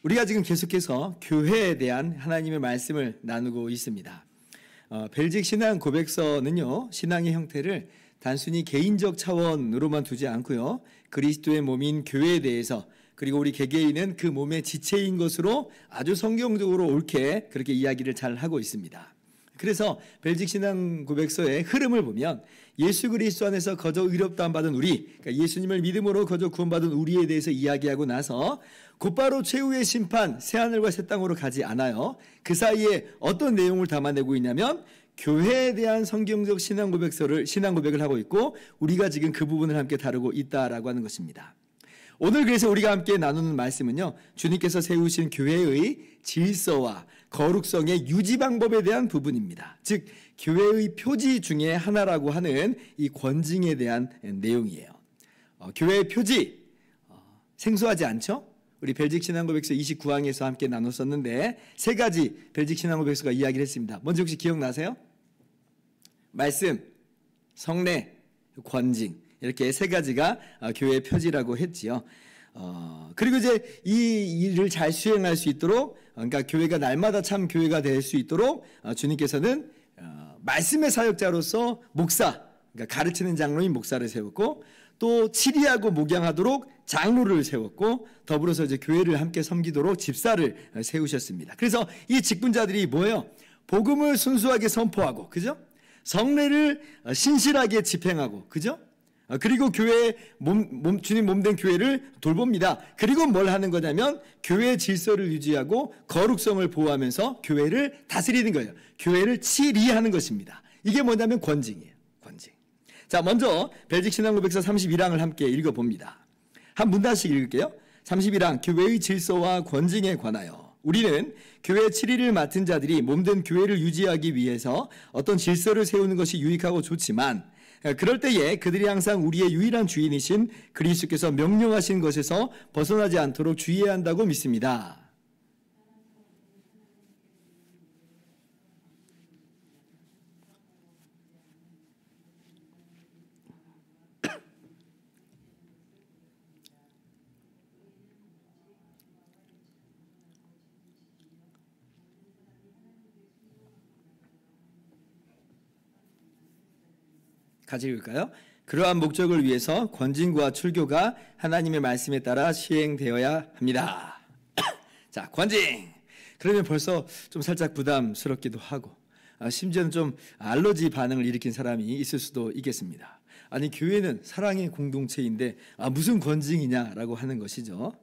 우리가 지금 계속해서 교회에 대한 하나님의 말씀을 나누고 있습니다. 벨직 신앙 고백서는요, 신앙의 형태를 단순히 개인적 차원으로만 두지 않고요, 그리스도의 몸인 교회에 대해서, 그리고 우리 개개인은 그 몸의 지체인 것으로 아주 성경적으로 옳게 그렇게 이야기를 잘 하고 있습니다. 그래서 벨직 신앙 고백서의 흐름을 보면 예수 그리스도 안에서 거저 의롭다함 받은 우리, 그러니까 예수님을 믿음으로 거저 구원받은 우리에 대해서 이야기하고 나서 곧바로 최후의 심판, 새하늘과 새 땅으로 가지 않아요. 그 사이에 어떤 내용을 담아내고 있냐면 교회에 대한 성경적 신앙 고백을 하고 있고, 우리가 지금 그 부분을 함께 다루고 있다라고 하는 것입니다. 오늘 그래서 우리가 함께 나누는 말씀은요, 주님께서 세우신 교회의 질서와 거룩성의 유지 방법에 대한 부분입니다. 즉 교회의 표지 중에 하나라고 하는 이 권징에 대한 내용이에요. 교회의 표지, 생소하지 않죠? 우리 벨직 신앙고백서 29항에서 함께 나눴었는데 세 가지 벨직 신앙고백서가 이야기를 했습니다. 먼저 혹시 기억나세요? 말씀, 성례, 권징, 이렇게 세 가지가 교회의 표지라고 했지요. 그리고 이제 이 일을 잘 수행할 수 있도록, 그러니까 교회가 날마다 참 교회가 될 수 있도록 주님께서는 말씀의 사역자로서 목사, 그러니까 가르치는 장로인 목사를 세웠고, 또 치리하고 목양하도록 장로를 세웠고, 더불어서 이제 교회를 함께 섬기도록 집사를 세우셨습니다. 그래서 이 직분자들이 뭐예요? 복음을 순수하게 선포하고, 그죠? 성례를 신실하게 집행하고, 그죠? 그리고 교회의 주님 몸된 교회를 돌봅니다. 그리고 뭘 하는 거냐면 교회의 질서를 유지하고 거룩성을 보호하면서 교회를 다스리는 거예요. 교회를 치리하는 것입니다. 이게 뭐냐면 권징이에요. 권징. 자, 먼저 벨직 신앙고백서 31항을 함께 읽어봅니다. 한 문단씩 읽을게요. 31항, 교회의 질서와 권징에 관하여 우리는 교회 치리를 맡은 자들이 몸된 교회를 유지하기 위해서 어떤 질서를 세우는 것이 유익하고 좋지만, 그럴 때에 그들이 항상 우리의 유일한 주인이신 그리스도께서 명령하신 것에서 벗어나지 않도록 주의해야 한다고 믿습니다. 같이 읽을까요? 그러한 목적을 위해서 권징과 출교가 하나님의 말씀에 따라 시행되어야 합니다. 자, 권징. 그러면 벌써 좀 살짝 부담스럽기도 하고, 심지어는 좀 알러지 반응을 일으킨 사람이 있을 수도 있겠습니다. 아니, 교회는 사랑의 공동체인데 무슨 권징이냐라고 하는 것이죠.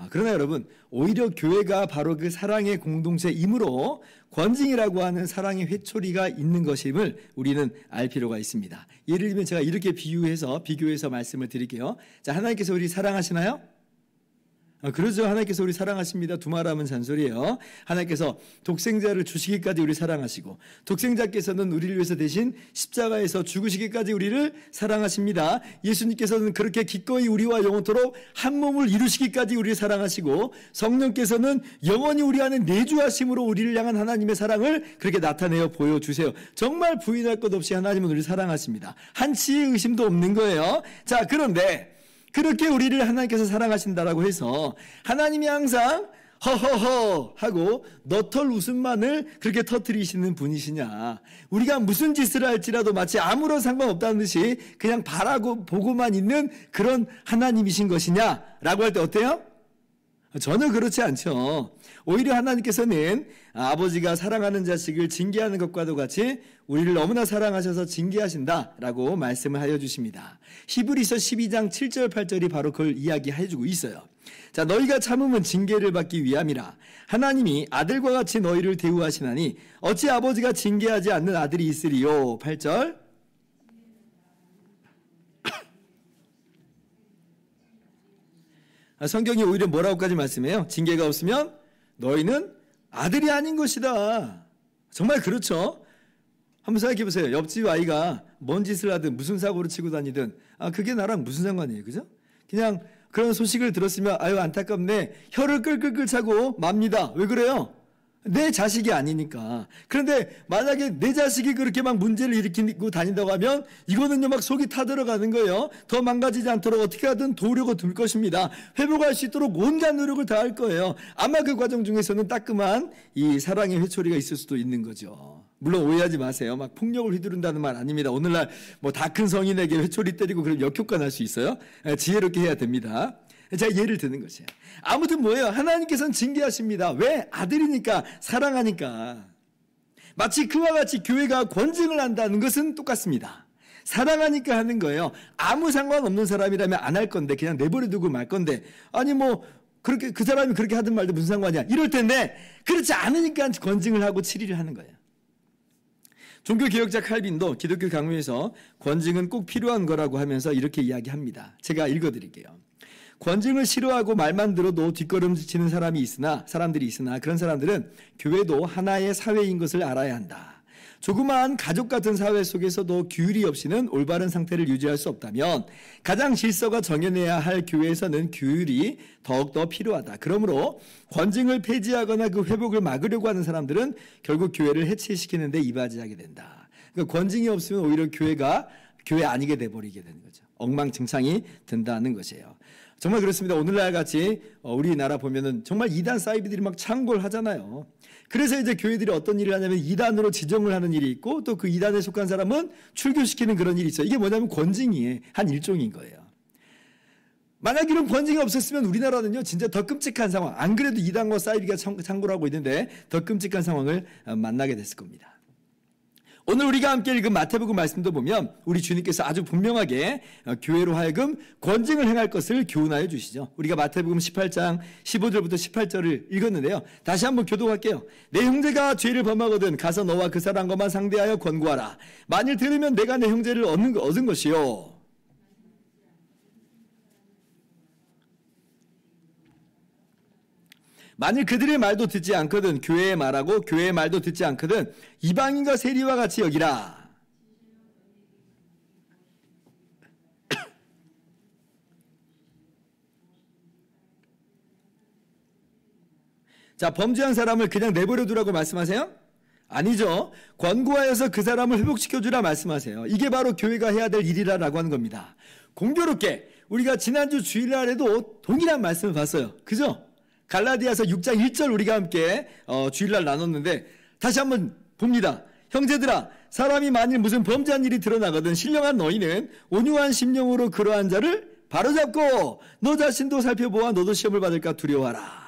그러나 여러분, 오히려 교회가 바로 그 사랑의 공동체이므로 권징이라고 하는 사랑의 회초리가 있는 것임을 우리는 알 필요가 있습니다. 예를 들면 제가 이렇게 비교해서 말씀을 드릴게요. 자, 하나님께서 우리 사랑하시나요? 그러죠. 하나님께서 우리 사랑하십니다. 두말하면 잔소리예요. 하나님께서 독생자를 주시기까지 우리 사랑하시고, 독생자께서는 우리를 위해서 대신 십자가에서 죽으시기까지 우리를 사랑하십니다. 예수님께서는 그렇게 기꺼이 우리와 영원토록 한 몸을 이루시기까지 우리를 사랑하시고, 성령께서는 영원히 우리 안에 내주하심으로 우리를 향한 하나님의 사랑을 그렇게 나타내어 보여주세요. 정말 부인할 것 없이 하나님은 우리를 사랑하십니다. 한치의 의심도 없는 거예요. 자, 그런데 그렇게 우리를 하나님께서 사랑하신다라고 해서 하나님이 항상 허허허 하고 너털 웃음만을 그렇게 터뜨리시는 분이시냐, 우리가 무슨 짓을 할지라도 마치 아무런 상관없다는 듯이 그냥 바라고 보고만 있는 그런 하나님이신 것이냐라고 할 때 어때요? 전혀 그렇지 않죠. 오히려 하나님께서는 아버지가 사랑하는 자식을 징계하는 것과도 같이 우리를 너무나 사랑하셔서 징계하신다라고 말씀을 하여 주십니다. 히브리서 12장 7절 8절이 바로 그걸 이야기해주고 있어요. 자, 너희가 참음은 징계를 받기 위함이라. 하나님이 아들과 같이 너희를 대우하시나니 어찌 아버지가 징계하지 않는 아들이 있으리요. 8절. 성경이 오히려 뭐라고까지 말씀해요? 징계가 없으면 너희는 아들이 아닌 것이다. 정말 그렇죠. 한번 생각해 보세요. 옆집 아이가 뭔 짓을 하든 무슨 사고를 치고 다니든 그게 나랑 무슨 상관이에요, 그죠? 그냥 그런 소식을 들었으면 아유 안타깝네, 혀를 끌끌끌 차고 맙니다. 왜 그래요? 내 자식이 아니니까. 그런데 만약에 내 자식이 그렇게 막 문제를 일으키고 다닌다고 하면 이거는요 막 속이 타들어가는 거예요. 더 망가지지 않도록 어떻게 하든 도우려고 들 것입니다. 회복할 수 있도록 온갖 노력을 다할 거예요. 아마 그 과정 중에서는 따끔한 이 사랑의 회초리가 있을 수도 있는 거죠. 물론 오해하지 마세요. 막 폭력을 휘두른다는 말 아닙니다. 오늘날 뭐 다 큰 성인에게 회초리 때리고 그럼 역효과 날 수 있어요. 지혜롭게 해야 됩니다. 제가 예를 드는 것이에요. 아무튼 뭐예요? 하나님께서는 징계하십니다. 왜? 아들이니까, 사랑하니까. 마치 그와 같이 교회가 권징을 한다는 것은 똑같습니다. 사랑하니까 하는 거예요. 아무 상관없는 사람이라면 안 할 건데 그냥 내버려 두고 말 건데 아니 뭐 그렇게 그 사람이 그렇게 하든 말든 무슨 상관이야. 이럴 텐데 그렇지 않으니까 권징을 하고 치리를 하는 거예요. 종교개혁자 칼빈도 기독교 강론에서 권징은 꼭 필요한 거라고 하면서 이렇게 이야기합니다. 제가 읽어드릴게요. 권징을 싫어하고 말만 들어도 뒷걸음치는 사람들이 있으나 그런 사람들은 교회도 하나의 사회인 것을 알아야 한다. 조그마한 가족 같은 사회 속에서도 규율이 없이는 올바른 상태를 유지할 수 없다면 가장 질서가 정해내야 할 교회에서는 규율이 더욱더 필요하다. 그러므로 권징을 폐지하거나 그 회복을 막으려고 하는 사람들은 결국 교회를 해체시키는 데 이바지하게 된다. 그러니까 권징이 없으면 오히려 교회가 교회 아니게 돼버리게 되는 거죠. 엉망진창이 된다는 것이에요. 정말 그렇습니다. 오늘날 같이 우리나라 보면은 정말 이단 사이비들이 막 창궐하잖아요. 그래서 이제 교회들이 어떤 일을 하냐면 이단으로 지정을 하는 일이 있고 또 그 이단에 속한 사람은 출교시키는 그런 일이 있어요. 이게 뭐냐면 권징의 한 일종인 거예요. 만약 이런 권징이 없었으면 우리나라는요 진짜 더 끔찍한 상황, 안 그래도 이단과 사이비가 창궐을 하고 있는데 더 끔찍한 상황을 만나게 됐을 겁니다. 오늘 우리가 함께 읽은 마태복음 말씀도 보면 우리 주님께서 아주 분명하게 교회로 하여금 권징을 행할 것을 교훈하여 주시죠. 우리가 마태복음 18장 15절부터 18절을 읽었는데요. 다시 한번 교독할게요. 내 형제가 죄를 범하거든 가서 너와 그 사람과만 상대하여 권고하라. 만일 들으면 내가 내 형제를 얻은 것이요. 만일 그들의 말도 듣지 않거든 교회의 말하고 교회의 말도 듣지 않거든 이방인과 세리와 같이 여기라. 자, 범죄한 사람을 그냥 내버려 두라고 말씀하세요? 아니죠. 권고하여서 그 사람을 회복시켜주라 말씀하세요. 이게 바로 교회가 해야 될 일이라고 하는 겁니다. 공교롭게 우리가 지난주 주일날에도 동일한 말씀을 봤어요. 그죠? 갈라디아서 6장 1절 우리가 함께 주일날 나눴는데 다시 한번 봅니다. 형제들아, 사람이 만일 무슨 범죄한 일이 드러나거든 신령한 너희는 온유한 심령으로 그러한 자를 바로잡고 너 자신도 살펴보아 너도 시험을 받을까 두려워하라.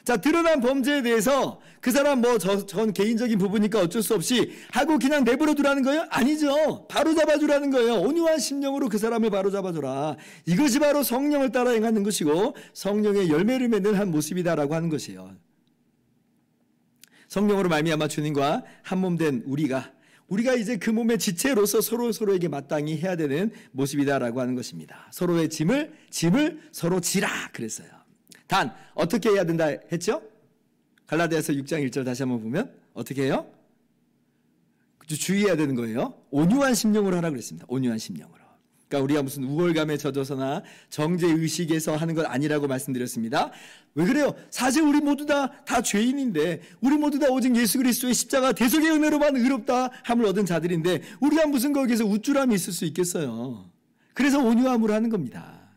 자, 드러난 범죄에 대해서 그 사람 전 개인적인 부분이니까 어쩔 수 없이 하고 그냥 내버려 두라는 거예요? 아니죠. 바로잡아주라는 거예요. 온유한 심령으로 그 사람을 바로잡아줘라. 이것이 바로 성령을 따라 행하는 것이고 성령의 열매를 맺는 한 모습이다라고 하는 것이에요. 성령으로 말미암아 주님과 한 몸 된 우리가 이제 그 몸의 지체로서 서로에게 마땅히 해야 되는 모습이다라고 하는 것입니다. 서로의 짐을 서로 지라 그랬어요. 단 어떻게 해야 된다 했죠? 갈라디아서 6장 1절 다시 한번 보면 어떻게 해요? 주의해야 되는 거예요. 온유한 심령으로 하라고 그랬습니다. 온유한 심령으로. 그러니까 우리가 무슨 우월감에 젖어서나 정죄의식에서 하는 것 아니라고 말씀드렸습니다. 왜 그래요? 사실 우리 모두 다 죄인인데 우리 모두 다 오직 예수 그리스도의 십자가 대속의 은혜로만 의롭다 함을 얻은 자들인데 우리가 무슨 거기서 우쭐함이 있을 수 있겠어요. 그래서 온유함으로 하는 겁니다.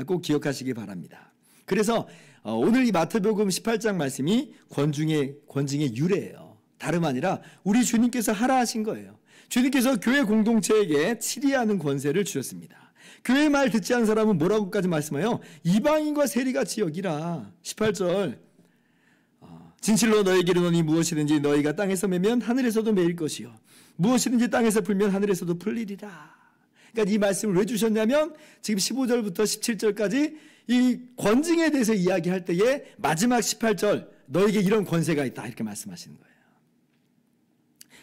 꼭 기억하시기 바랍니다. 그래서 오늘 이 마태복음 18장 말씀이 권징의 유래예요. 다름 아니라 우리 주님께서 하라 하신 거예요. 주님께서 교회 공동체에게 치리하는 권세를 주셨습니다. 교회 말 듣지 않은 사람은 뭐라고까지 말씀해요? 이방인과 세리같이 여기라. 18절 진실로 너에게 이르노니 무엇이든지 너희가 땅에서 매면 하늘에서도 매일 것이요 무엇이든지 땅에서 풀면 하늘에서도 풀리리라. 그러니까 이 말씀을 왜 주셨냐면 지금 15절부터 17절까지 이 권징에 대해서 이야기할 때에 마지막 18절 너에게 이런 권세가 있다 이렇게 말씀하시는 거예요.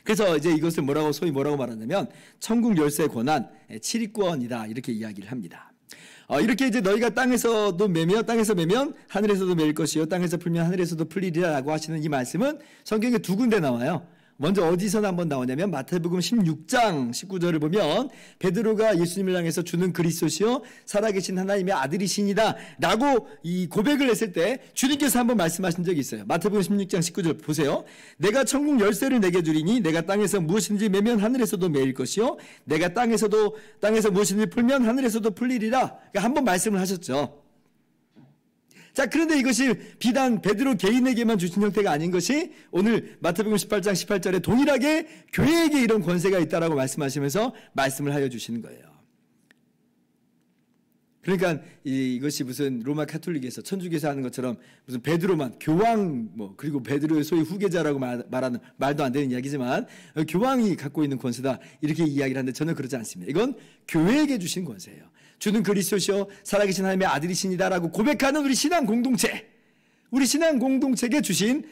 그래서 이제 이것을 소위 뭐라고 말하냐면 천국 열쇠 권한 치리권이다 이렇게 이야기를 합니다. 이렇게 이제 너희가 땅에서 매면 하늘에서도 매일 것이요 땅에서 풀면 하늘에서도 풀리리라고 하시는 이 말씀은 성경에 두 군데 나와요. 먼저 어디서 한번 나오냐면 마태복음 16장 19절을 보면 베드로가 예수님을 향해서 주는 그리스도시요 살아계신 하나님의 아들이시니다 라고 이 고백을 했을 때 주님께서 한번 말씀하신 적이 있어요. 마태복음 16장 19절 보세요. 내가 천국 열쇠를 내게 주리니 내가 땅에서 무엇인지 매면 하늘에서도 매일 것이요 내가 땅에서 무엇인지 풀면 하늘에서도 풀리리라. 그러니까 한번 말씀을 하셨죠. 자, 그런데 이것이 비단 베드로 개인에게만 주신 형태가 아닌 것이 오늘 마태복음 18장 18절에 동일하게 교회에게 이런 권세가 있다라고 말씀하시면서 말씀을 하여 주시는 거예요. 그러니까 이것이 무슨 로마 카톨릭에서 천주교에서 하는 것처럼 무슨 베드로만 교황 그리고 베드로의 소위 후계자라고 말하는 말도 안 되는 이야기지만 교황이 갖고 있는 권세다 이렇게 이야기를 하는데 저는 그렇지 않습니다. 이건 교회에게 주신 권세예요. 주는 그리스도시요 살아계신 하나님의 아들이시니다라고 고백하는 우리 신앙 공동체에게 주신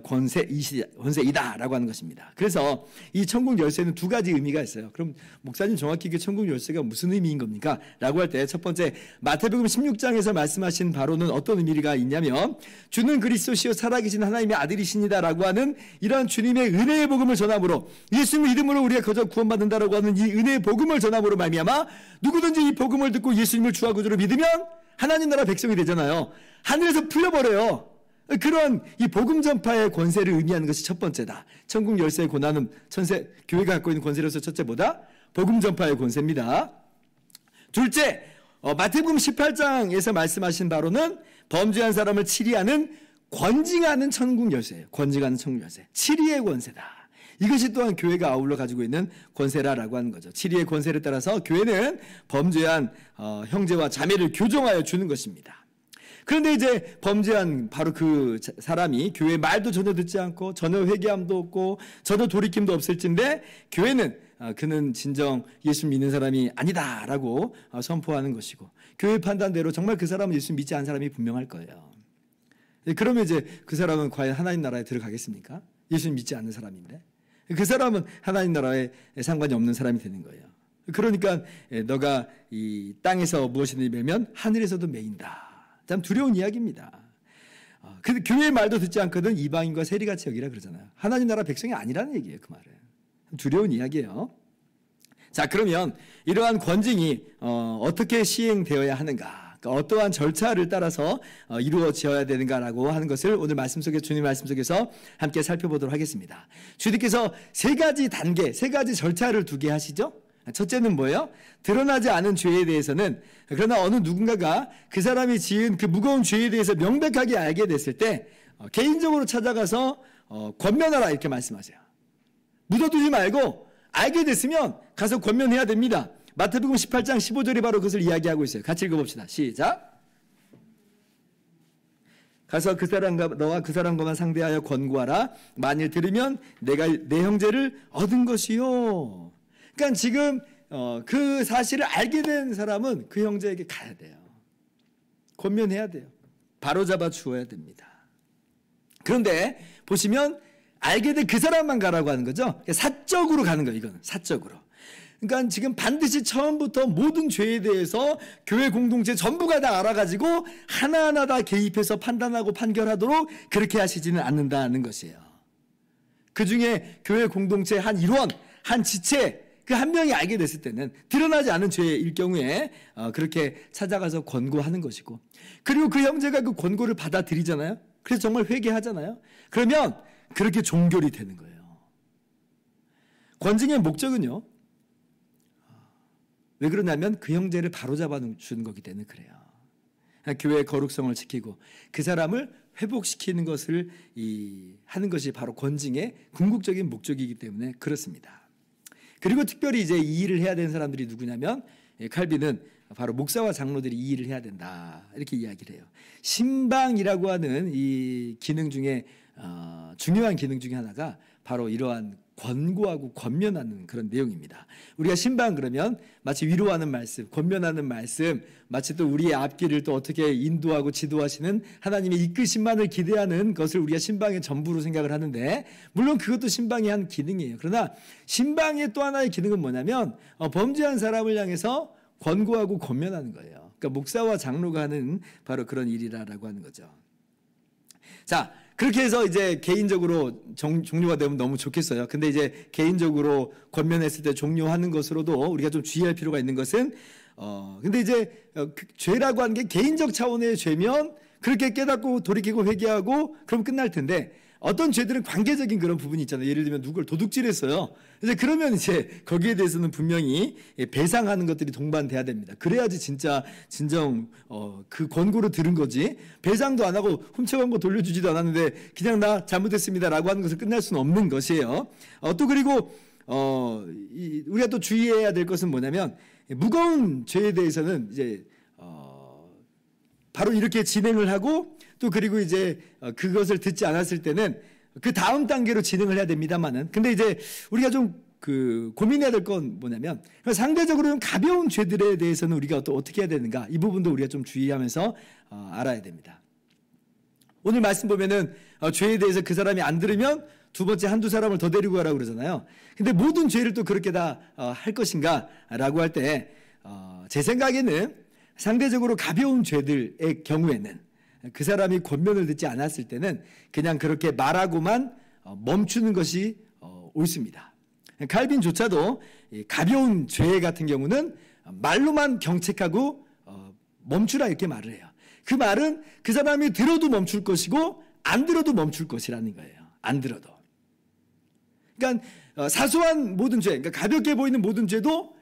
권세이다라고 하는 것입니다. 그래서 이 천국 열쇠는 두 가지 의미가 있어요. 그럼 목사님 정확히 그 천국 열쇠가 무슨 의미인 겁니까? 라고 할 때 첫 번째 마태복음 16장에서 말씀하신 바로는 어떤 의미가 있냐면 주는 그리스도시요 살아계신 하나님의 아들이시니다라고 하는 이러한 주님의 은혜의 복음을 전함으로 예수님의 이름으로 우리가 거저 구원받는다라고 하는 이 은혜의 복음을 전함으로 말미암아 누구든지 이 복음을 듣고 예수님을 주와 구주로 믿으면 하나님 나라 백성이 되잖아요. 하늘에서 풀려버려요. 그런 이 복음 전파의 권세를 의미하는 것이 첫 번째다. 천국 열쇠의 권한은 교회가 갖고 있는 권세로서 첫째보다 복음 전파의 권세입니다. 둘째, 마태복음 18장에서 말씀하신 바로는 범죄한 사람을 치리하는 권징하는 천국 열쇠예요. 권징하는 천국 열쇠. 치리의 권세다. 이것이 또한 교회가 아울러 가지고 있는 권세라라고 하는 거죠. 치리의 권세를 따라서 교회는 범죄한 형제와 자매를 교정하여 주는 것입니다. 그런데 이제 범죄한 바로 그 사람이 교회 말도 전혀 듣지 않고 전혀 회개함도 없고 전혀 돌이킴도 없을진데 교회는 그는 진정 예수 믿는 사람이 아니다라고 선포하는 것이고 교회 판단대로 정말 그 사람은 예수 믿지 않은 사람이 분명할 거예요. 그러면 이제 그 사람은 과연 하나님 나라에 들어가겠습니까? 예수 믿지 않는 사람인데 그 사람은 하나님 나라에 상관이 없는 사람이 되는 거예요. 그러니까 너가 이 땅에서 무엇이든지 매면 하늘에서도 매인다. 참 두려운 이야기입니다. 근데 교회의 말도 듣지 않거든 이방인과 세리같이 여기라 그러잖아요. 하나님 나라 백성이 아니라는 얘기예요. 그 말은. 두려운 이야기예요. 자, 그러면 이러한 권징이 어떻게 시행되어야 하는가? 그러니까 어떠한 절차를 따라서 이루어져야 되는가라고 하는 것을 오늘 주님 말씀 속에서 함께 살펴보도록 하겠습니다. 주님께서 세 가지 단계, 세 가지 절차를 두게 하시죠. 첫째는 뭐예요? 드러나지 않은 죄에 대해서는 그러나 어느 누군가가 그 사람이 지은 그 무거운 죄에 대해서 명백하게 알게 됐을 때 개인적으로 찾아가서 권면하라 이렇게 말씀하세요. 묻어두지 말고 알게 됐으면 가서 권면해야 됩니다. 마태복음 18장 15절이 바로 그것을 이야기하고 있어요. 같이 읽어봅시다. 시작. 가서 너와 그 사람과만 상대하여 권고하라. 만일 들으면 내가 내 형제를 얻은 것이요. 그러니까 지금 그 사실을 알게 된 사람은 그 형제에게 가야 돼요. 권면해야 돼요. 바로잡아 주어야 됩니다. 그런데 보시면 알게 된 그 사람만 가라고 하는 거죠. 사적으로 가는 거예요. 이거는 사적으로. 그러니까 지금 반드시 처음부터 모든 죄에 대해서 교회 공동체 전부가 다 알아가지고 하나하나 다 개입해서 판단하고 판결하도록 그렇게 하시지는 않는다는 것이에요. 그중에 교회 공동체 한 일원, 한 지체 그 한 명이 알게 됐을 때는 드러나지 않은 죄일 경우에 그렇게 찾아가서 권고하는 것이고 그리고 그 형제가 그 권고를 받아들이잖아요. 그래서 정말 회개하잖아요. 그러면 그렇게 종결이 되는 거예요. 권징의 목적은요. 왜 그러냐면 그 형제를 바로잡아 주는 거기 때문에 그래요. 교회의 거룩성을 지키고 그 사람을 회복시키는 것을 하는 것이 바로 권징의 궁극적인 목적이기 때문에 그렇습니다. 그리고 특별히 이제 이 일을 해야 되는 사람들이 누구냐면 칼빈은 바로 목사와 장로들이 이 일을 해야 된다 이렇게 이야기를 해요. 신방이라고 하는 이 기능 중에 중요한 기능 중에 하나가 바로 이러한 권고하고 권면하는 그런 내용입니다. 우리가 신방 그러면 마치 위로하는 말씀, 권면하는 말씀, 마치 또 우리의 앞길을 또 어떻게 인도하고 지도하시는 하나님의 이끄심만을 기대하는 것을 우리가 신방의 전부로 생각을 하는데 물론 그것도 신방의 한 기능이에요. 그러나 신방의 또 하나의 기능은 뭐냐면 범죄한 사람을 향해서 권고하고 권면하는 거예요. 그러니까 목사와 장로가 하는 바로 그런 일이라고 하는 거죠. 자, 그렇게 해서 이제 개인적으로 종료가 되면 너무 좋겠어요. 근데 이제 개인적으로 권면했을 때 종료하는 것으로도 우리가 좀 주의할 필요가 있는 것은 근데 이제 죄라고 하는 게 개인적 차원의 죄면 그렇게 깨닫고 돌이키고 회개하고 그럼 끝날 텐데 어떤 죄들은 관계적인 그런 부분이 있잖아요. 예를 들면 누굴 도둑질했어요. 이제 그러면 이제 거기에 대해서는 분명히 배상하는 것들이 동반돼야 됩니다. 그래야지 진짜 진정 그 권고를 들은 거지. 배상도 안 하고 훔쳐간 거 돌려주지도 않았는데 그냥 나 잘못했습니다라고 하는 것을 끝날 수는 없는 것이에요. 또 그리고 우리가 또 주의해야 될 것은 뭐냐면 무거운 죄에 대해서는 이제 바로 이렇게 진행을 하고 또 그리고 이제 그것을 듣지 않았을 때는 그 다음 단계로 진행을 해야 됩니다만은 근데 이제 우리가 좀 고민해야 될 건 뭐냐면 상대적으로 가벼운 죄들에 대해서는 우리가 또 어떻게 해야 되는가 이 부분도 우리가 좀 주의하면서 알아야 됩니다. 오늘 말씀 보면은 죄에 대해서 그 사람이 안 들으면 두 번째 한두 사람을 더 데리고 가라고 그러잖아요. 근데 모든 죄를 또 그렇게 다 할 것인가 라고 할 때 제 생각에는 상대적으로 가벼운 죄들의 경우에는 그 사람이 권면을 듣지 않았을 때는 그냥 그렇게 말하고만 멈추는 것이 옳습니다. 칼빈조차도 가벼운 죄 같은 경우는 말로만 경책하고 멈추라 이렇게 말을 해요. 그 말은 그 사람이 들어도 멈출 것이고 안 들어도 멈출 것이라는 거예요. 안 들어도. 그러니까 사소한 모든 죄, 그러니까 가볍게 보이는 모든 죄도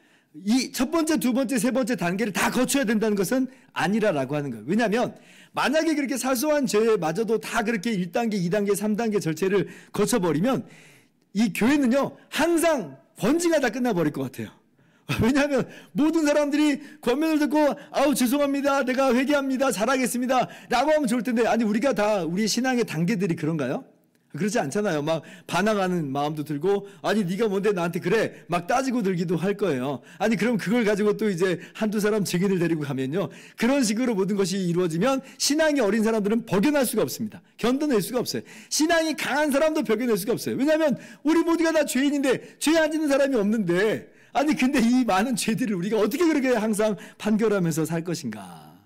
이 첫 번째, 두 번째, 세 번째 단계를 다 거쳐야 된다는 것은 아니라라고 하는 거예요. 왜냐하면 만약에 그렇게 사소한 죄마저도 다 그렇게 1단계, 2단계, 3단계 절차를 거쳐버리면 이 교회는요 항상 번지가 끝나버릴 것 같아요. 왜냐하면 모든 사람들이 권면을 듣고 아우 죄송합니다, 내가 회개합니다, 잘하겠습니다 라고 하면 좋을 텐데 아니 우리가 다 우리 신앙의 단계들이 그런가요? 그렇지 않잖아요. 막 반항하는 마음도 들고 아니 네가 뭔데 나한테 그래 막 따지고 들기도 할 거예요. 아니 그럼 그걸 가지고 또 이제 한두 사람 증인을 데리고 가면요 그런 식으로 모든 것이 이루어지면 신앙이 어린 사람들은 버겨날 수가 없습니다. 견뎌낼 수가 없어요. 신앙이 강한 사람도 버겨낼 수가 없어요. 왜냐하면 우리 모두가 다 죄인인데 죄 안 짓는 사람이 없는데 아니 근데 이 많은 죄들을 우리가 어떻게 그렇게 항상 판결하면서 살 것인가.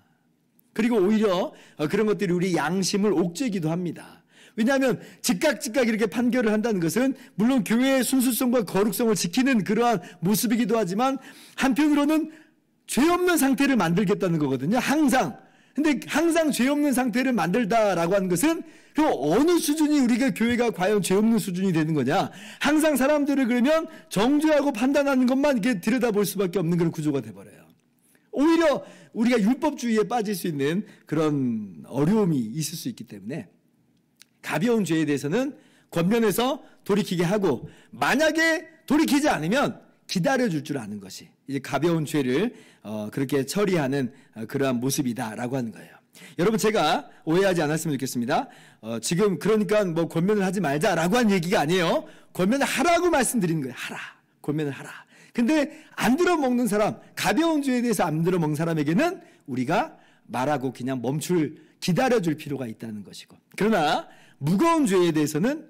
그리고 오히려 그런 것들이 우리 양심을 옥죄기도 합니다. 왜냐하면 즉각 이렇게 판결을 한다는 것은 물론 교회의 순수성과 거룩성을 지키는 그러한 모습이기도 하지만 한편으로는 죄 없는 상태를 만들겠다는 거거든요. 항상. 근데 항상 죄 없는 상태를 만들다라고 하는 것은 그럼 어느 수준이 우리가 교회가 과연 죄 없는 수준이 되는 거냐. 항상 사람들을 그러면 정죄하고 판단하는 것만 이렇게 들여다볼 수밖에 없는 그런 구조가 돼버려요. 오히려 우리가 율법주의에 빠질 수 있는 그런 어려움이 있을 수 있기 때문에 가벼운 죄에 대해서는 권면해서 돌이키게 하고 만약에 돌이키지 않으면 기다려줄 줄 아는 것이 이제 가벼운 죄를 그렇게 처리하는 그러한 모습이다라고 하는 거예요. 여러분 제가 오해하지 않았으면 좋겠습니다. 지금 그러니까 뭐 권면을 하지 말자라고 한 얘기가 아니에요. 권면을 하라고 말씀드리는 거예요. 하라. 권면을 하라. 근데 안 들어먹는 사람, 가벼운 죄에 대해서 안 들어먹는 사람에게는 우리가 말하고 그냥 기다려줄 필요가 있다는 것이고 그러나 무거운 죄에 대해서는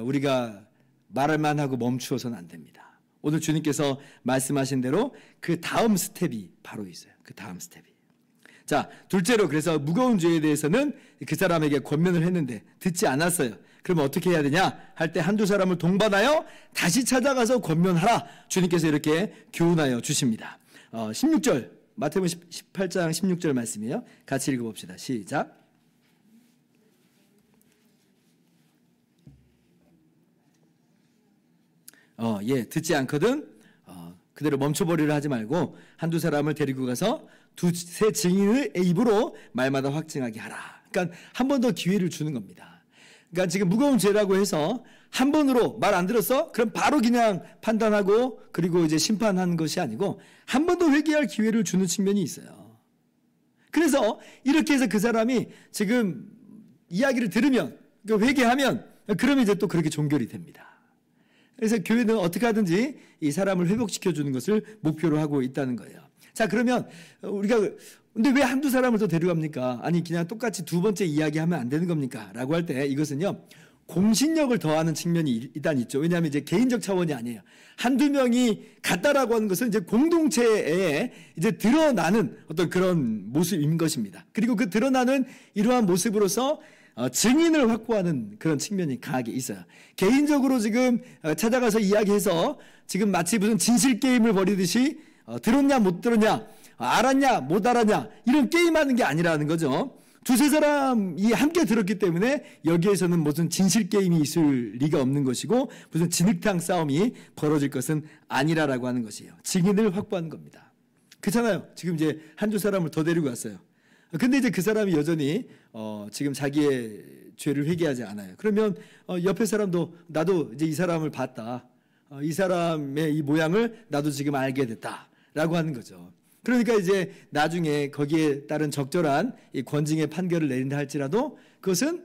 우리가 말만 하고 멈추어서는 안 됩니다. 오늘 주님께서 말씀하신 대로 그 다음 스텝이 바로 있어요. 그 다음 스텝이. 자, 둘째로 그래서 무거운 죄에 대해서는 그 사람에게 권면을 했는데 듣지 않았어요. 그러면 어떻게 해야 되냐? 할 때 한두 사람을 동반하여 다시 찾아가서 권면하라. 주님께서 이렇게 교훈하여 주십니다. 16절, 마태복음 18장 16절 말씀이에요. 같이 읽어봅시다. 시작. 듣지 않거든 그대로 멈춰버리려 하지 말고 한두 사람을 데리고 가서 두세 증인의 입으로 말마다 확증하게 하라. 그러니까 한 번 더 기회를 주는 겁니다. 그러니까 지금 무거운 죄라고 해서 한 번으로 말 안 들었어? 그럼 바로 그냥 판단하고 그리고 이제 심판하는 것이 아니고 한 번 더 회개할 기회를 주는 측면이 있어요. 그래서 이렇게 해서 그 사람이 지금 이야기를 들으면 회개하면 그러면 이제 또 그렇게 종결이 됩니다. 그래서 교회는 어떻게 하든지 이 사람을 회복시켜주는 것을 목표로 하고 있다는 거예요. 자, 그러면 근데 왜 한두 사람을 더 데려갑니까? 아니, 그냥 똑같이 두 번째 이야기하면 안 되는 겁니까? 라고 할 때 이것은요, 공신력을 더하는 측면이 일단 있죠. 왜냐하면 이제 개인적 차원이 아니에요. 한두 명이 같다라고 하는 것은 이제 공동체에 이제 드러나는 어떤 그런 모습인 것입니다. 그리고 그 드러나는 이러한 모습으로서 증인을 확보하는 그런 측면이 강하게 있어요. 개인적으로 지금 찾아가서 이야기해서 지금 마치 무슨 진실 게임을 벌이듯이 들었냐 못 들었냐, 알았냐 못 알았냐 이런 게임하는 게 아니라는 거죠. 두세 사람이 함께 들었기 때문에 여기에서는 무슨 진실 게임이 있을 리가 없는 것이고 무슨 진흙탕 싸움이 벌어질 것은 아니라라고 하는 것이에요. 증인을 확보하는 겁니다. 그렇잖아요. 지금 이제 한두 사람을 더 데리고 왔어요. 근데 이제 그 사람이 여전히 지금 자기의 죄를 회개하지 않아요. 그러면 옆에 사람도 나도 이제 이 사람을 봤다. 이 사람의 이 모양을 나도 지금 알게 됐다라고 하는 거죠. 그러니까 이제 나중에 거기에 따른 적절한 이 권징의 판결을 내린다 할지라도 그것은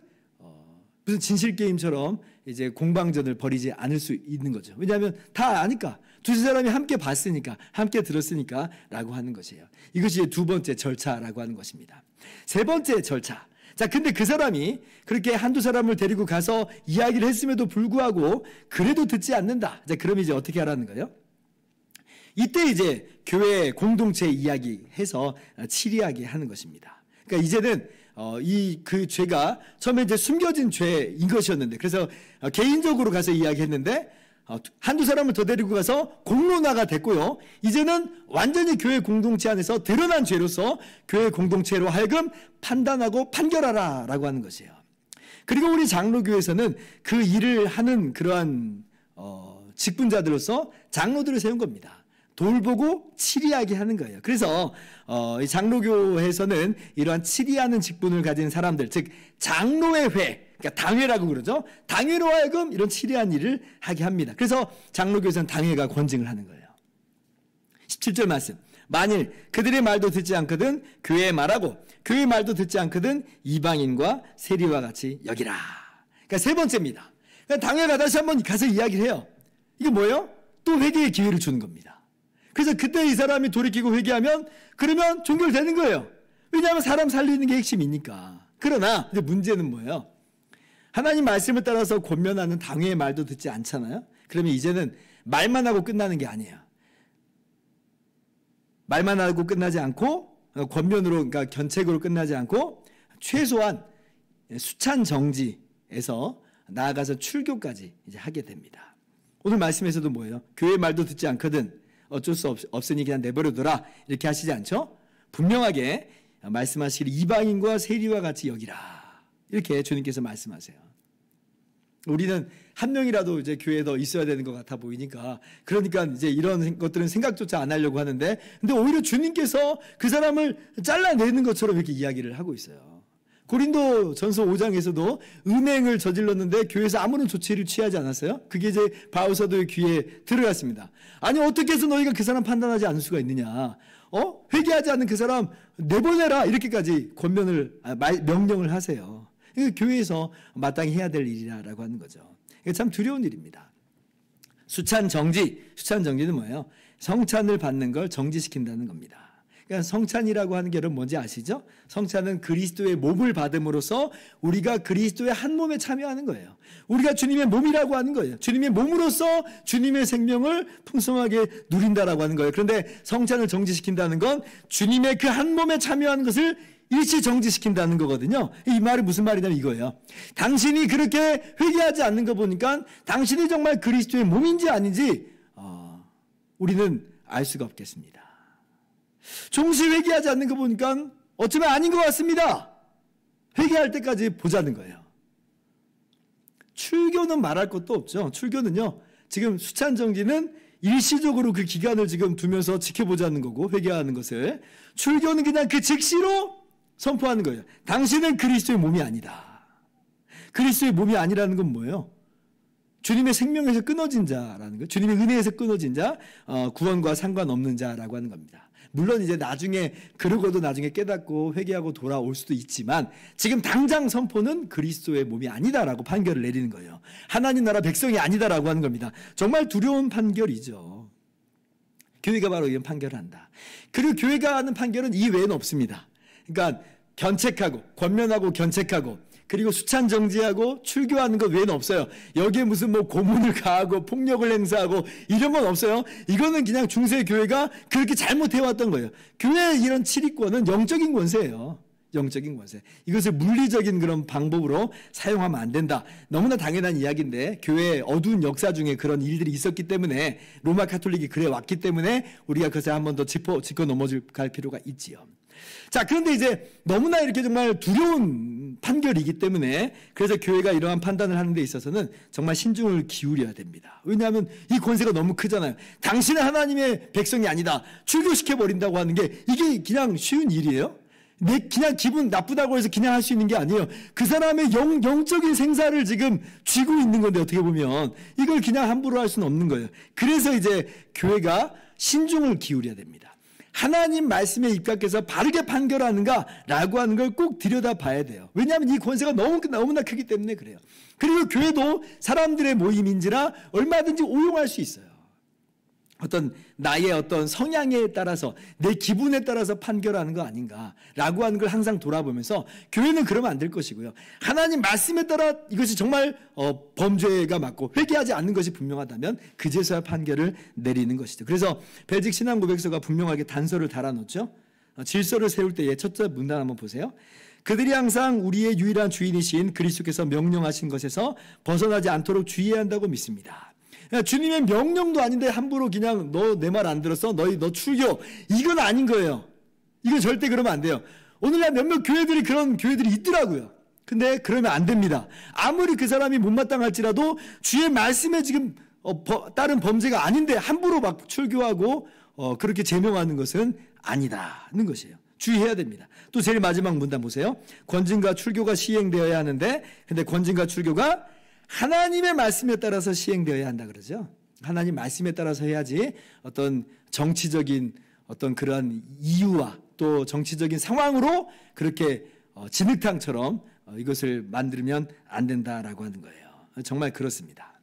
무슨 진실 게임처럼 이제 공방전을 벌이지 않을 수 있는 거죠. 왜냐하면 다 아니까, 두세 사람이 함께 봤으니까, 함께 들었으니까라고 하는 것이에요. 이것이 두 번째 절차라고 하는 것입니다. 세 번째 절차. 자, 근데 그 사람이 그렇게 한두 사람을 데리고 가서 이야기를 했음에도 불구하고 그래도 듣지 않는다. 자, 그럼 이제 어떻게 하라는 거예요? 이때 이제 교회 공동체 이야기해서 치리하게 하는 것입니다. 그러니까 이제는 그 죄가 처음에 이제 숨겨진 죄인 것이었는데, 그래서 개인적으로 가서 이야기했는데 한두 사람을 더 데리고 가서 공론화가 됐고요. 이제는 완전히 교회 공동체 안에서 드러난 죄로서 교회 공동체로 하여금 판단하고 판결하라라고 하는 것이에요. 그리고 우리 장로교에서는 그 일을 하는 그러한 직분자들로서 장로들을 세운 겁니다. 돌보고 치리하게 하는 거예요. 그래서 이 장로교에서는 이러한 치리하는 직분을 가진 사람들, 즉 장로의 회, 그러니까 당회라고 그러죠. 당회로 하여금 이런 치리한 일을 하게 합니다. 그래서 장로교에서는 당회가 권징을 하는 거예요. 17절 말씀. 만일 그들의 말도 듣지 않거든 교회의 말하고 교회의 말도 듣지 않거든 이방인과 세리와 같이 여기라. 그러니까 세 번째입니다. 그러니까 당회가 다시 한번 가서 이야기를 해요. 이게 뭐예요? 또 회개의 기회를 주는 겁니다. 그래서 그때 이 사람이 돌이키고 회개하면 그러면 종결되는 거예요. 왜냐하면 사람 살리는 게 핵심이니까. 그러나 이제 문제는 뭐예요? 하나님 말씀을 따라서 권면하는 당회의 말도 듣지 않잖아요. 그러면 이제는 말만 하고 끝나는 게 아니에요. 말만 하고 끝나지 않고 권면으로, 그러니까 견책으로 끝나지 않고 최소한 수찬 정지에서 나아가서 출교까지 이제 하게 됩니다. 오늘 말씀에서도 뭐예요? 교회 말도 듣지 않거든 어쩔 수 없으니 그냥 내버려둬라 이렇게 하시지 않죠? 분명하게 말씀하시기를 이방인과 세리와 같이 여기라 이렇게 주님께서 말씀하세요. 우리는 한 명이라도 이제 교회에 더 있어야 되는 것 같아 보이니까 그러니까 이제 이런 것들은 생각조차 안 하려고 하는데, 근데 오히려 주님께서 그 사람을 잘라내는 것처럼 이렇게 이야기를 하고 있어요. 고린도전서 5장에서도 음행을 저질렀는데 교회에서 아무런 조치를 취하지 않았어요? 그게 이제 바울 사도의 귀에 들어갔습니다. 아니 어떻게 해서 너희가 그 사람 판단하지 않을 수가 있느냐? 회개하지 않는 그 사람 내보내라 이렇게까지 명령을 하세요. 이거 교회에서 마땅히 해야 될 일이라고 하는 거죠. 이게 참 두려운 일입니다. 수찬 정지는 뭐예요? 성찬을 받는 걸 정지시킨다는 겁니다. 그러니까 성찬이라고 하는 게 여러분 뭔지 아시죠? 성찬은 그리스도의 몸을 받음으로써 우리가 그리스도의 한 몸에 참여하는 거예요. 우리가 주님의 몸이라고 하는 거예요. 주님의 몸으로써 주님의 생명을 풍성하게 누린다라고 하는 거예요. 그런데 성찬을 정지시킨다는 건 주님의 그 한 몸에 참여하는 것을 일시 정지시킨다는 거거든요. 이 말이 무슨 말이냐면 이거예요. 당신이 그렇게 회개하지 않는 거 보니까 당신이 정말 그리스도의 몸인지 아닌지 우리는 알 수가 없겠습니다. 종시 회개하지 않는 거 보니까 어쩌면 아닌 것 같습니다. 회개할 때까지 보자는 거예요. 출교는 말할 것도 없죠. 출교는요, 지금 수찬정지는 일시적으로 그 기간을 지금 두면서 지켜보자는 거고, 회개하는 것을. 출교는 그냥 그 즉시로 선포하는 거예요. 당신은 그리스도의 몸이 아니다. 그리스도의 몸이 아니라는 건 뭐예요? 주님의 생명에서 끊어진 자라는 거예요. 주님의 은혜에서 끊어진 자, 구원과 상관없는 자라고 하는 겁니다. 물론 이제 나중에 그러고도 나중에 깨닫고 회개하고 돌아올 수도 있지만 지금 당장 선포는 그리스도의 몸이 아니다라고 판결을 내리는 거예요. 하나님 나라 백성이 아니다라고 하는 겁니다. 정말 두려운 판결이죠. 교회가 바로 이런 판결을 한다. 그리고 교회가 하는 판결은 이 외에는 없습니다. 그러니까 견책하고 권면하고 견책하고 그리고 수찬 정지하고 출교하는 것 외에는 없어요. 여기에 무슨 고문을 가하고 폭력을 행사하고 이런 건 없어요. 이거는 그냥 중세 교회가 그렇게 잘못해왔던 거예요. 교회의 이런 치리권은 영적인 권세예요. 영적인 권세. 이것을 물리적인 그런 방법으로 사용하면 안 된다. 너무나 당연한 이야기인데 교회의 어두운 역사 중에 그런 일들이 있었기 때문에 로마 카톨릭이 그래 왔기 때문에 우리가 그것을 한 번 더 짚고 넘어갈 필요가 있지요. 자, 그런데 이제 너무나 이렇게 정말 두려운 판결이기 때문에 그래서 교회가 이러한 판단을 하는 데 있어서는 정말 신중을 기울여야 됩니다. 왜냐하면 이 권세가 너무 크잖아요. 당신은 하나님의 백성이 아니다. 출교시켜버린다고 하는 게 이게 그냥 쉬운 일이에요? 그냥 기분 나쁘다고 해서 그냥 할 수 있는 게 아니에요. 그 사람의 영적인 생사를 지금 쥐고 있는 건데 어떻게 보면 이걸 그냥 함부로 할 수는 없는 거예요. 그래서 이제 교회가 신중을 기울여야 됩니다. 하나님 말씀에 입각해서 바르게 판결하는가라고 하는 걸 꼭 들여다봐야 돼요. 왜냐하면 이 권세가 너무나 크기 때문에 그래요. 그리고 교회도 사람들의 모임인지라 얼마든지 오용할 수 있어요. 어떤 나의 어떤 성향에 따라서 내 기분에 따라서 판결하는 거 아닌가라고 하는 걸 항상 돌아보면서 교회는 그러면 안 될 것이고요. 하나님 말씀에 따라 이것이 정말 범죄가 맞고 회개하지 않는 것이 분명하다면 그제서야 판결을 내리는 것이죠. 그래서 벨직 신앙 고백서가 분명하게 단서를 달아놓죠. 질서를 세울 때의 첫째 문단 한번 보세요. 그들이 항상 우리의 유일한 주인이신 그리스도께서 명령하신 것에서 벗어나지 않도록 주의해야 한다고 믿습니다. 주님의 명령도 아닌데 함부로 그냥 너 내 말 안 들었어? 너 출교. 이건 아닌 거예요. 이건 절대 그러면 안 돼요. 오늘날 몇몇 교회들이 그런 교회들이 있더라고요. 근데 그러면 안 됩니다. 아무리 그 사람이 못마땅할지라도 주의 말씀에 지금 따른 범죄가 아닌데 함부로 막 출교하고 그렇게 제명하는 것은 아니다는 것이에요. 주의해야 됩니다. 또 제일 마지막 문단 보세요. 권징과 출교가 시행되어야 하는데 근데 권징과 출교가 하나님의 말씀에 따라서 시행되어야 한다 그러죠. 하나님 말씀에 따라서 해야지 어떤 정치적인 어떤 그런 이유와 또 정치적인 상황으로 그렇게 진흙탕처럼 이것을 만들면 안 된다라고 하는 거예요. 정말 그렇습니다.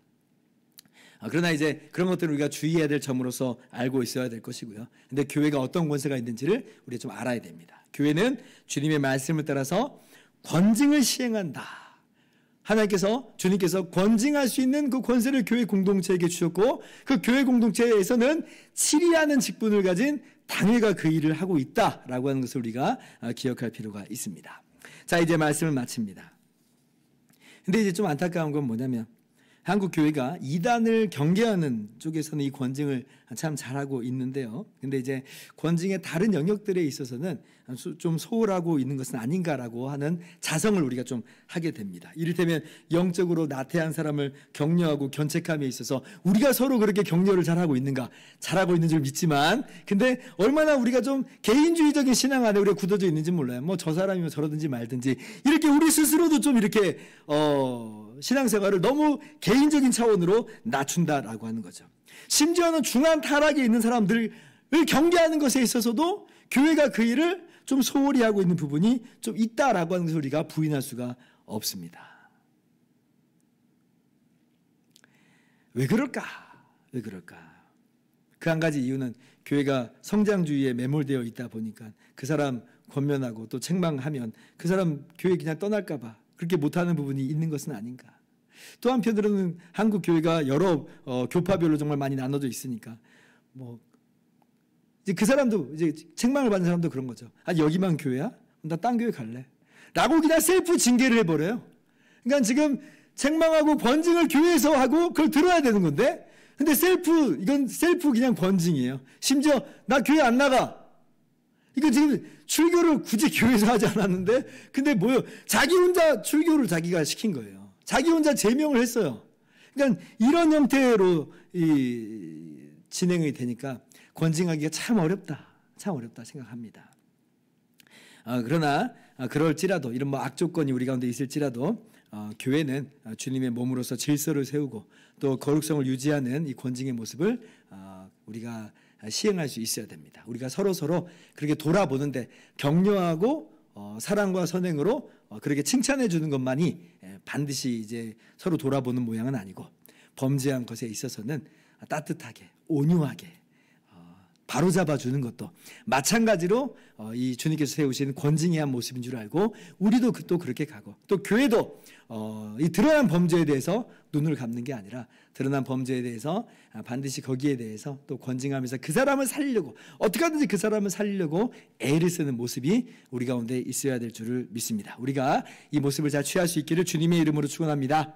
그러나 이제 그런 것들을 우리가 주의해야 될 점으로서 알고 있어야 될 것이고요. 근데 교회가 어떤 권세가 있는지를 우리가 좀 알아야 됩니다. 교회는 주님의 말씀을 따라서 권징을 시행한다. 주님께서 권징할 수 있는 그 권세를 교회 공동체에게 주셨고 그 교회 공동체에서는 치리하는 직분을 가진 당회가 그 일을 하고 있다라고 하는 것을 우리가 기억할 필요가 있습니다. 자, 이제 말씀을 마칩니다. 근데 이제 좀 안타까운 건 뭐냐면 한국 교회가 이단을 경계하는 쪽에서는 이 권징을 참 잘하고 있는데요. 근데 이제 권징의 다른 영역들에 있어서는 좀 소홀하고 있는 것은 아닌가라고 하는 자성을 우리가 좀 하게 됩니다. 이를테면 영적으로 나태한 사람을 격려하고 견책함에 있어서 우리가 서로 그렇게 격려를 잘하고 있는가? 잘하고 있는 줄 믿지만 근데 얼마나 우리가 좀 개인주의적인 신앙 안에 우리가 굳어져 있는지 몰라요. 뭐 저 사람이면 저러든지 말든지 이렇게 우리 스스로도 좀 이렇게 신앙생활을 너무 개인적인 차원으로 낮춘다라고 하는 거죠. 심지어는 중한 타락에 있는 사람들을 경계하는 것에 있어서도 교회가 그 일을 좀 소홀히 하고 있는 부분이 좀 있다라고 하는 것을 우리가 부인할 수가 없습니다. 왜 그럴까? 그 한 가지 이유는 교회가 성장주의에 매몰되어 있다 보니까 그 사람 권면하고 또 책망하면 그 사람 교회 그냥 떠날까 봐 그렇게 못하는 부분이 있는 것은 아닌가. 또 한편으로는 한국 교회가 여러 교파별로 정말 많이 나눠져 있으니까 뭐 이제 그 사람도 이제 책망을 받는 사람도 그런 거죠. 아, 여기만 교회야? 나 딴 교회 갈래. 라고 그냥 셀프 징계를 해버려요. 그러니까 지금 책망하고 권징을 교회에서 하고 그걸 들어야 되는 건데 근데 이건 셀프 그냥 권징이에요. 심지어 나 교회 안 나가. 이거 지금 출교를 굳이 교회에서 하지 않았는데 근데 뭐요? 자기 혼자 출교를 자기가 시킨 거예요. 자기 혼자 제명을 했어요. 그러니까 이런 형태로 진행이 되니까 권징하기가 참 어렵다 생각합니다. 그러나 그럴지라도 이런 뭐 악조건이 우리 가운데 있을지라도 교회는 주님의 몸으로서 질서를 세우고 또 거룩성을 유지하는 이 권징의 모습을 우리가 시행할 수 있어야 됩니다. 우리가 서로 그렇게 돌아보는데 격려하고 사랑과 선행으로 그렇게 칭찬해 주는 것만이 반드시 이제 서로 돌아보는 모양은 아니고 범죄한 것에 있어서는 따뜻하게 온유하게 바로잡아 주는 것도 마찬가지로 이 주님께서 세우신 권징해야 한 모습인 줄 알고 우리도 또 그렇게 가고, 또 교회도 이 드러난 범죄에 대해서 눈을 감는 게 아니라 드러난 범죄에 대해서 반드시 거기에 대해서 또 권징하면서 그 사람을 살리려고, 어떻게 하든지 그 사람을 살리려고 애를 쓰는 모습이 우리 가운데 있어야 될 줄을 믿습니다. 우리가 이 모습을 잘 취할 수 있기를 주님의 이름으로 축원합니다.